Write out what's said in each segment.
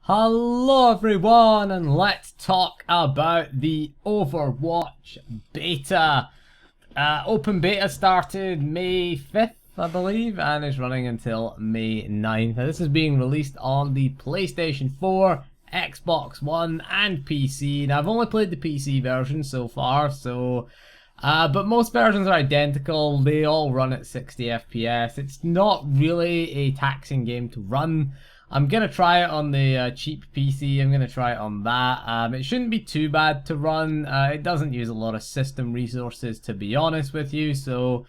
Hello everyone, and let's talk about the Overwatch beta. Open beta started May 5th, I believe, and is running until May 9th. This is being released on the PlayStation 4, Xbox One, and PC. Now, I've only played the PC version so far, but most versions are identical. They all run at 60 FPS. It's not really a taxing game to run. I'm going to try it on the cheap PC. I'm going to try it on that. It shouldn't be too bad to run. It doesn't use a lot of system resources, to be honest with you. So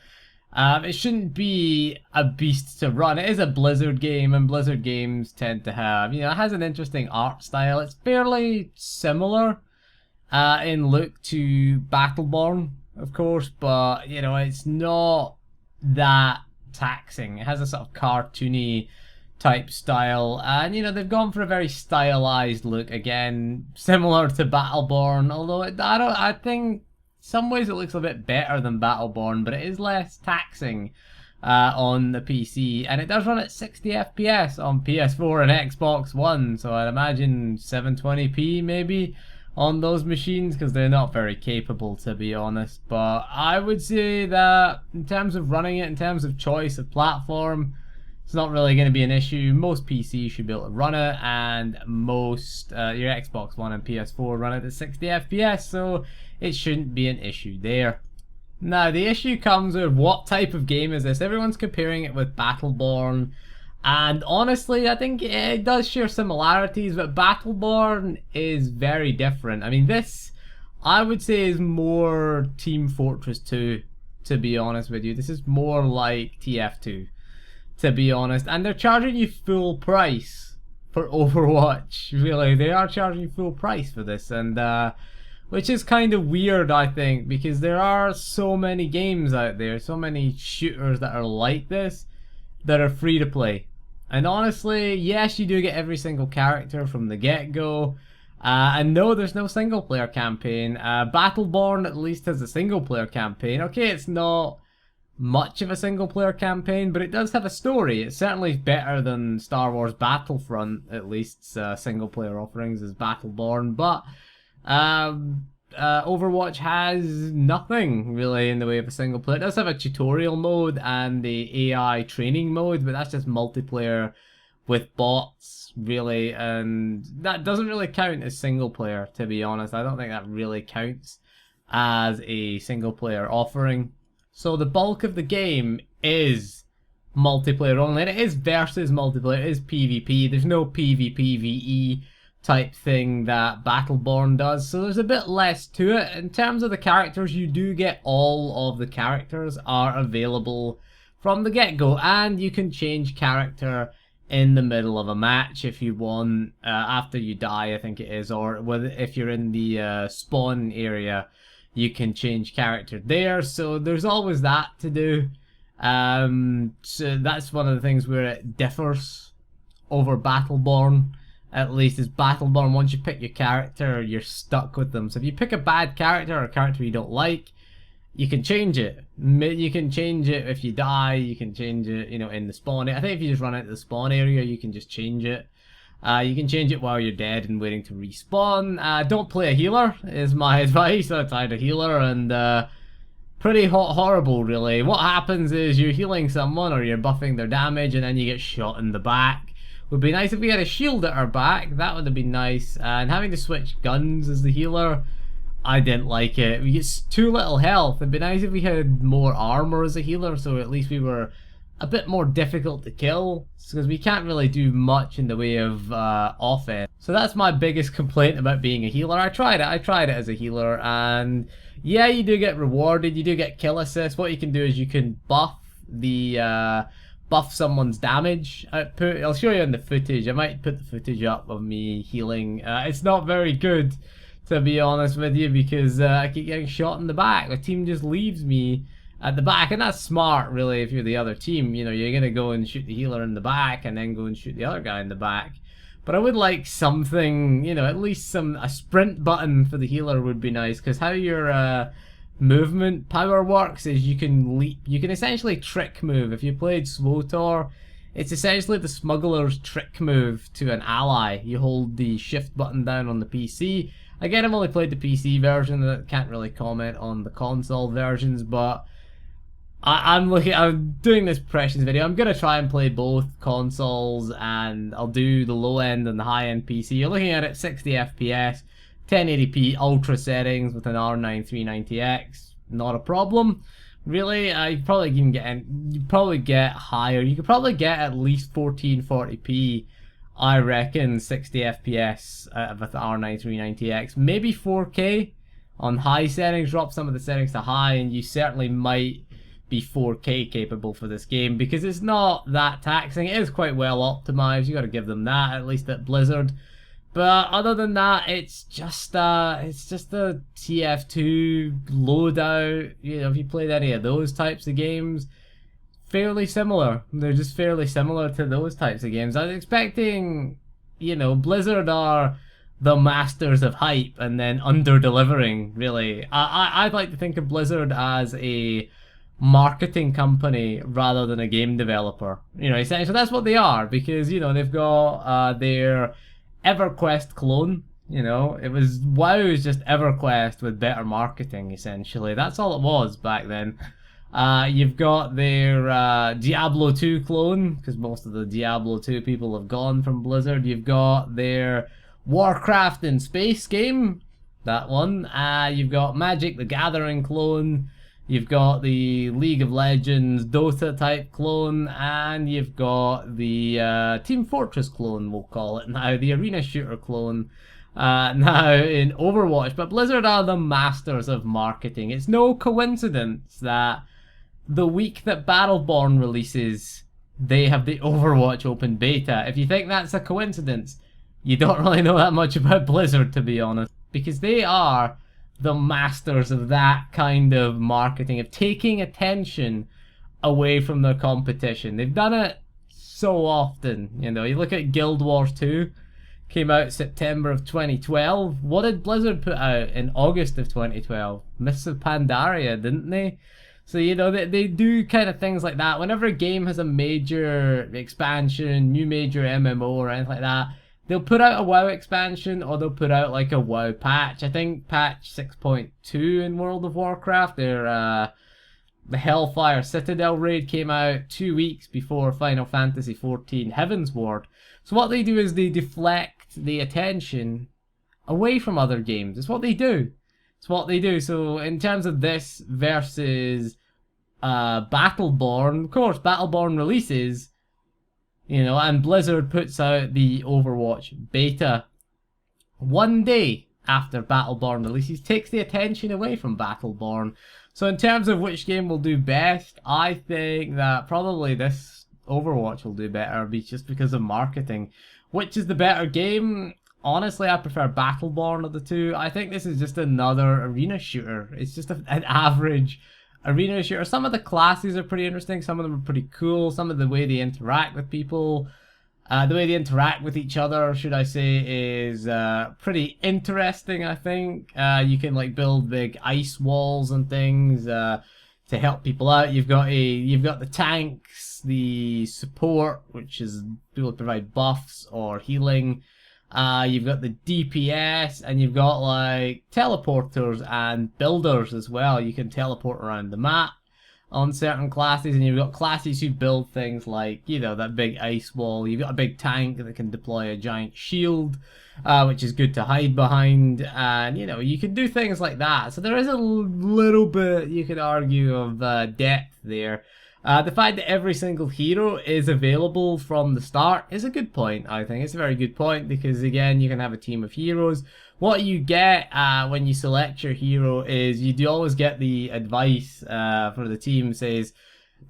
it shouldn't be a beast to run. It is a Blizzard game, and Blizzard games tend to have, it has an interesting art style. It's fairly similar in look to Battleborn, of course, but, it's not that taxing. It has a sort of cartoony type style, and they've gone for a very stylized look, again similar to Battleborn, although I think some ways it looks a bit better than Battleborn, but it is less taxing on the PC, and it does run at 60 FPS on PS4 and Xbox One, so I'd imagine 720p maybe on those machines, because they're not very capable, to be honest. But I would say that in terms of running it, in terms of choice of platform, it's not really going to be an issue. Most PCs should be able to run it, and most your Xbox One and PS4 run it at 60 FPS, so it shouldn't be an issue there. Now, the issue comes with what type of game is this? Everyone's comparing it with Battleborn, and honestly, I think it does share similarities, but Battleborn is very different. I mean, this, I would say, is more Team Fortress 2, to be honest with you. This is more like TF2. To be honest, and they're charging you full price for Overwatch. Really, they are charging you full price for this, and which is kind of weird, I think, because there are so many games out there, so many shooters that are like this, that are free to play. And honestly, yes, you do get every single character from the get-go, and no, there's no single player campaign. Battleborn at least has a single player campaign. Okay, it's not much of a single player campaign, but it does have a story. It's certainly better than Star Wars Battlefront, at least single player offerings, as Battleborn. But Overwatch has nothing really in the way of a single player. It does have a tutorial mode and the AI training mode, but that's just multiplayer with bots, really, and that doesn't really count as single player, to be honest. I don't think that really counts as a single player offering. So the bulk of the game is multiplayer only, and it is versus multiplayer, it is PvP. There's no PvPvE type thing that Battleborn does, so there's a bit less to it. In terms of the characters, you do get all of the characters are available from the get-go, and you can change character in the middle of a match if you want, after you die, I think it is, or if you're in the spawn area, you can change character there, so there's always that to do. So that's one of the things where it differs over Battleborn, at least, is Battleborn, once you pick your character, you're stuck with them. So if you pick a bad character or a character you don't like, you can change it. You can change it if you die, you can change it, in the spawn. I think if you just run out of the spawn area, you can just change it. You can change it while you're dead and waiting to respawn. Don't play a healer, is my advice. I tried a healer, and pretty horrible, really. What happens is you're healing someone or you're buffing their damage, and then you get shot in the back. Would be nice if we had a shield at our back. That would have been nice. And having to switch guns as the healer, I didn't like it. We get too little health. It'd be nice if we had more armor as a healer, so at least we were a bit more difficult to kill, because we can't really do much in the way of offense. So that's my biggest complaint about being a healer. I tried it as a healer, and yeah, you do get rewarded, you do get kill assists. What you can do is you can buff someone's damage output. I'll show you in the footage. I might put the footage up of me healing. It's not very good, to be honest with you, because I keep getting shot in the back. The team just leaves me at the back, and that's smart, really. If you're the other team, you're gonna go and shoot the healer in the back and then go and shoot the other guy in the back. But I would like something, at least a sprint button for the healer would be nice, because how your movement power works is you can leap. You can essentially trick move. If you played SWTOR, It's essentially the smuggler's trick move to an ally. You hold the shift button down on the PC. Again, I've only played the PC version, I can't really comment on the console versions, but I'm doing this impressions video. I'm gonna try and play both consoles, and I'll do the low end and the high end PC. You're looking at it 60 FPS, 1080p ultra settings with an R9 390X. Not a problem, really. You probably get higher. You could probably get at least 1440p. I reckon 60 FPS with the R9 390X, maybe 4K on high settings. Drop some of the settings to high, and you certainly might be 4K capable for this game, because it's not that taxing. It is quite well optimized. You got to give them that, at least at Blizzard. But other than that, it's just a TF2 loadout. You know, if you played any of those types of games, fairly similar. They're just fairly similar to those types of games. I was expecting, you know, Blizzard are the masters of hype and then under-delivering, really. I'd like to think of Blizzard as a marketing company rather than a game developer. You know, essentially that's what they are, because, you know, they've got their EverQuest clone. You know, WoW is just EverQuest with better marketing, essentially. That's all it was back then. You've got their Diablo 2 clone, because most of the Diablo 2 people have gone from Blizzard. You've got their Warcraft in space game, that one. You've got Magic the Gathering clone. You've got the League of Legends Dota type clone, and you've got the Team Fortress clone, we'll call it now, the arena shooter clone now in Overwatch. But Blizzard are the masters of marketing. It's no coincidence that the week that Battleborn releases, they have the Overwatch open beta. If you think that's a coincidence, you don't really know that much about Blizzard, to be honest, because they are the masters of that kind of marketing, of taking attention away from their competition. They've done it so often. You know, you look at Guild Wars 2, came out September of 2012. What did Blizzard put out in August of 2012? Mists of Pandaria, didn't they? So, you know, they do kind of things like that. Whenever a game has a major expansion, new major MMO or anything like that, they'll put out a WoW expansion, or they'll put out like a WoW patch. I think patch 6.2 in World of Warcraft, the Hellfire Citadel raid came out 2 weeks before Final Fantasy XIV Heavensward. So what they do is they deflect the attention away from other games. It's what they do. It's what they do. So in terms of this versus Battleborn, of course, Battleborn releases, you know, and Blizzard puts out the Overwatch beta one day after Battleborn releases, takes the attention away from Battleborn. So in terms of which game will do best, I think that probably this Overwatch will do better, just because of marketing. Which is the better game? Honestly, I prefer Battleborn of the two. I think this is just another arena shooter. It's just an average arena shooter. Some of the classes are pretty interesting. Some of them are pretty cool. Some of the way they interact with people, the way they interact with each other, should I say, is pretty interesting, I think. You can like build big ice walls and things to help people out. You've got the tanks, the support, which is people who provide buffs or healing. You've got the DPS, and you've got like teleporters and builders as well. You can teleport around the map on certain classes, and you've got classes who build things like, you know, that big ice wall. You've got a big tank that can deploy a giant shield, which is good to hide behind, and, you know, you can do things like that. So there is a little bit, you could argue, of depth there. The fact that every single hero is available from the start is a good point, I think. It's a very good point, because, again, you can have a team of heroes. What you get when you select your hero is you do always get the advice for the team, says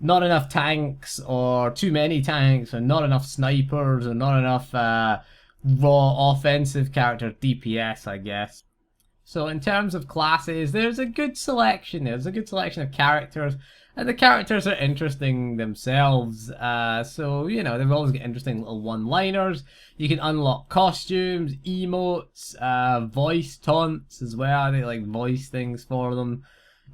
not enough tanks, or too many tanks, or not enough snipers, or not enough raw offensive character DPS, I guess. So in terms of classes, there's a good selection. There's a good selection of characters. And the characters are interesting themselves, so, you know, they've always got interesting little one-liners. You can unlock costumes, emotes, voice taunts as well. They like voice things for them.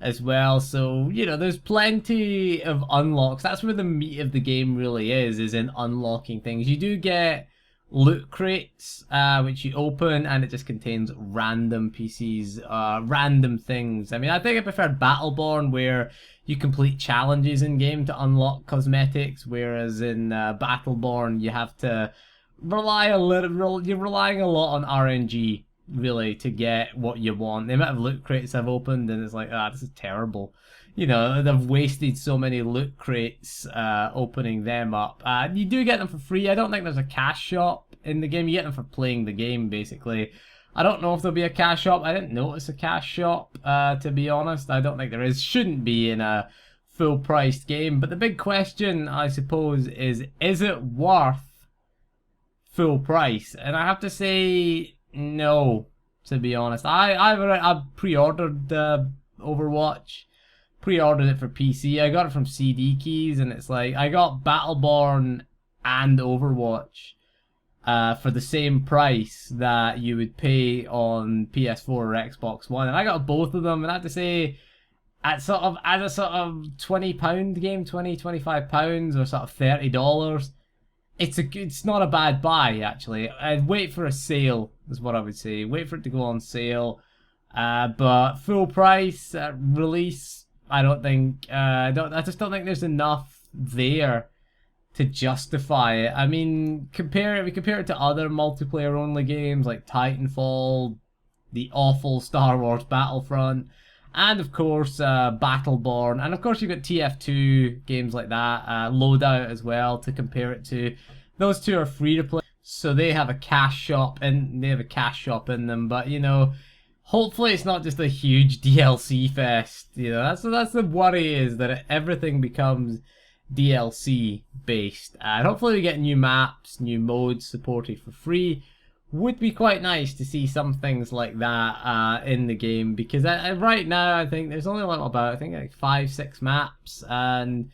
as well. So, you know, there's plenty of unlocks. That's where the meat of the game really is in unlocking things. You do get loot crates, which you open, and it just contains random PCs, random things. I mean, I think I preferred Battleborn, where you complete challenges in game to unlock cosmetics, whereas in Battleborn you have to rely a little. You're relying a lot on RNG really to get what you want. The amount of loot crates I've opened, and it's like, this is terrible. You know, they've wasted so many loot crates opening them up. You do get them for free. I don't think there's a cash shop in the game. You get them for playing the game, basically. I don't know if there'll be a cash shop. I didn't notice a cash shop, to be honest. I don't think there is. Shouldn't be in a full-priced game. But the big question, I suppose, is it worth full price? And I have to say, no, to be honest. I pre-ordered Overwatch. Pre-ordered it for PC. I got it from CD Keys, and it's like I got Battleborn and Overwatch for the same price that you would pay on PS4 or Xbox One, and I got both of them. And I have to say, at a sort of £20 game, £25 or sort of $30, it's not a bad buy actually. I'd wait for a sale is what I would say. Wait for it to go on sale, but full price release. I don't think I just don't think there's enough there to justify it. I mean, we compare it to other multiplayer only games like Titanfall, the awful Star Wars Battlefront, and of course Battleborn, and of course you've got TF2 games like that, Loadout as well to compare it to. Those two are free to play, so they have a cash shop and they have a cash shop in them. But you know, hopefully it's not just a huge DLC fest. You know, that's the worry, is that everything becomes DLC based. And hopefully we get new maps, new modes supported for free. Would be quite nice to see some things like that in the game, because right now I think there's only about, I think, like 5-6 maps, and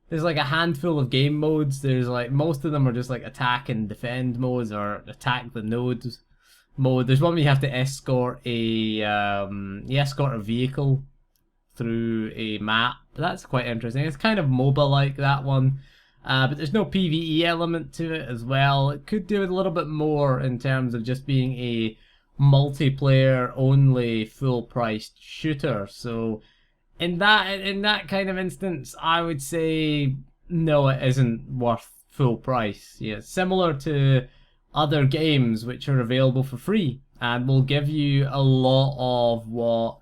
there's like a handful of game modes. There's like, most of them are just like attack and defend modes, or attack the nodes mode. There's one where you have to escort a vehicle through a map. That's quite interesting. It's kind of MOBA like, that one, but there's no PvE element to it as well. It could do it a little bit more in terms of just being a multiplayer only full priced shooter. So in that kind of instance, I would say no, it isn't worth full price. Yeah, similar to other games which are available for free and will give you a lot of what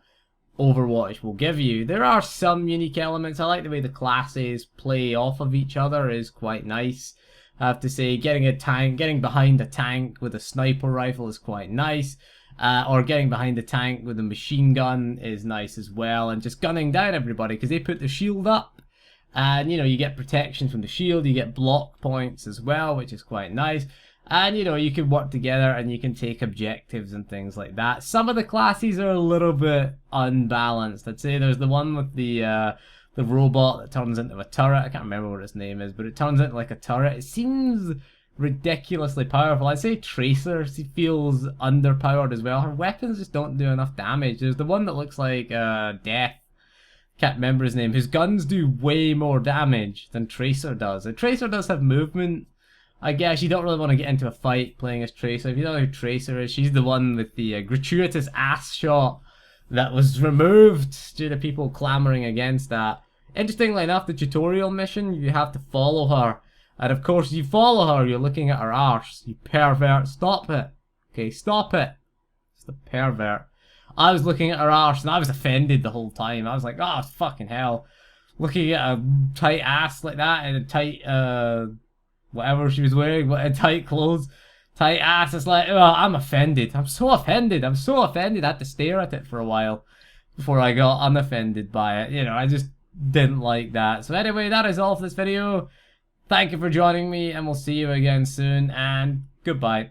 Overwatch will give you. There are some unique elements. I like the way the classes play off of each other, is quite nice. I have to say, getting behind a tank with a sniper rifle is quite nice. Or getting behind a tank with a machine gun is nice as well. And just gunning down everybody, because they put the shield up. And, you know, you get protection from the shield. You get block points as well, which is quite nice. And, you know, you can work together and you can take objectives and things like that. Some of the classes are a little bit unbalanced. I'd say there's the one with the robot that turns into a turret. I can't remember what its name is, but it turns into like a turret. It seems ridiculously powerful. I'd say Tracer feels underpowered as well. Her weapons just don't do enough damage. There's the one that looks like Death. Can't remember his name. His guns do way more damage than Tracer does. And Tracer does have movement. I guess you don't really want to get into a fight playing as Tracer. If you don't know who Tracer is, she's the one with the gratuitous ass shot that was removed due to people clamoring against that. Interestingly enough, the tutorial mission, you have to follow her. And of course, you follow her, you're looking at her arse. You pervert. Stop it. Okay, stop it. It's the pervert. I was looking at her arse and I was offended the whole time. I was like, oh, fucking hell. Looking at a tight ass like that and a tight, whatever she was wearing, tight clothes, tight ass. It's like, oh, I'm offended. I'm so offended. I'm so offended. I had to stare at it for a while before I got unoffended by it. You know, I just didn't like that. So anyway, that is all for this video. Thank you for joining me, and we'll see you again soon, and goodbye.